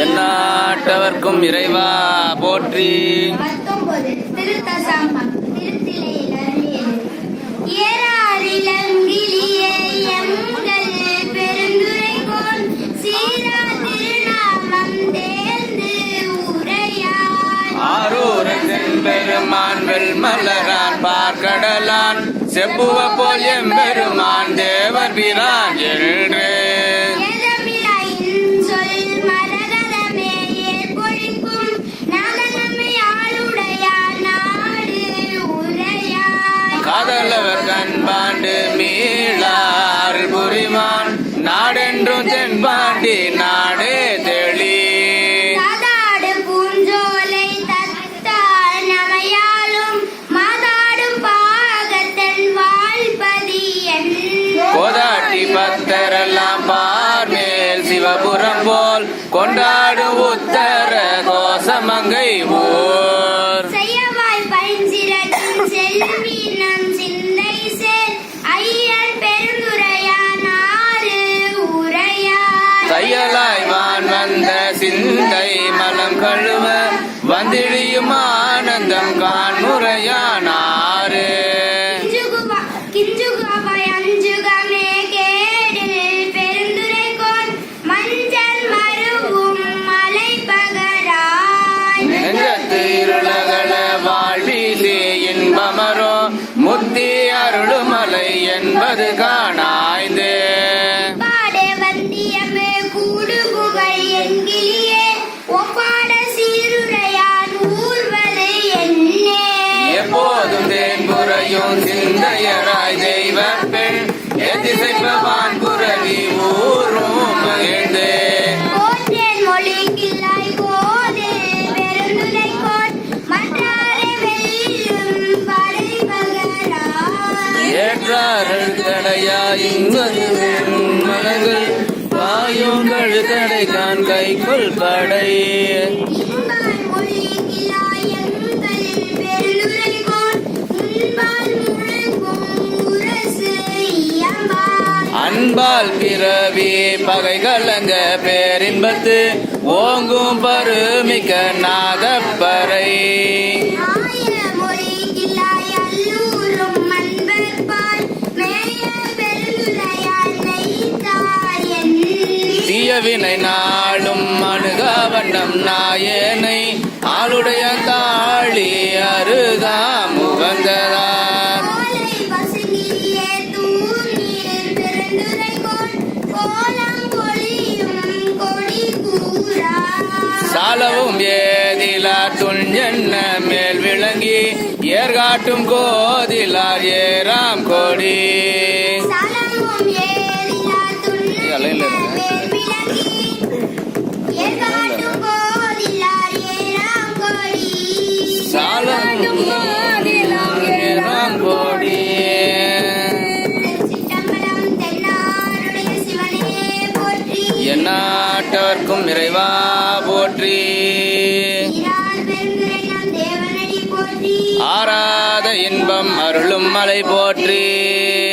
எந்நாட்டவர்க்கும் இறைவா போற்றி. பெருமான் வெல்மலரான் பார்க்கடலான் செப்புவ போல் எம்பெருமான் தேவர் பிரான் என்று காதலவர் கண்பாண்டு மீளார் புரிவான் நாடென்றும் தென்பாண்டி நாடே தெளி கோதாட்டி பக்தரெல்லாம் பார்மேல் சிவபுரம் போல் கொண்டாடும் உத்தர கோசமங்கை ஊர் தையலாய் வான் வந்த சிந்தை மலம் கழுவ வந்திழியும் ஆனந்தம் காண்முறையானாரு இன்பமரோ முத்தி அருளுமலை என்பது காணாய்ந்தே எப்போதும் தேன்புறையும் சிந்தையராய் தெய்வ பெண் எதிசைப்பவான் புரவி ஊரும் மகிழ்ந்தே மலங்கள் பாயுங்கள் தடை கான் கைக்குள் படை அன்பால் பிறவி பகை கலங்க பேரின்பத்து ஓங்கும் பருமிக்க நாதப்பறை தீயவினை நாளும் அணுகா வண்ணம் நாயனை ஆளுடைய தாழி அருகா முகந்ததார் சாலவும் ஏதிலார் துஞ்சென்ன மேல் விளங்கி ஏற்காட்டும் கோதிலார் ஏறாம் கொடி எந்நாட்டவர்க்கும் இறைவா போற்றி. ஆராத இன்பம் அருளும் மலை போற்றி.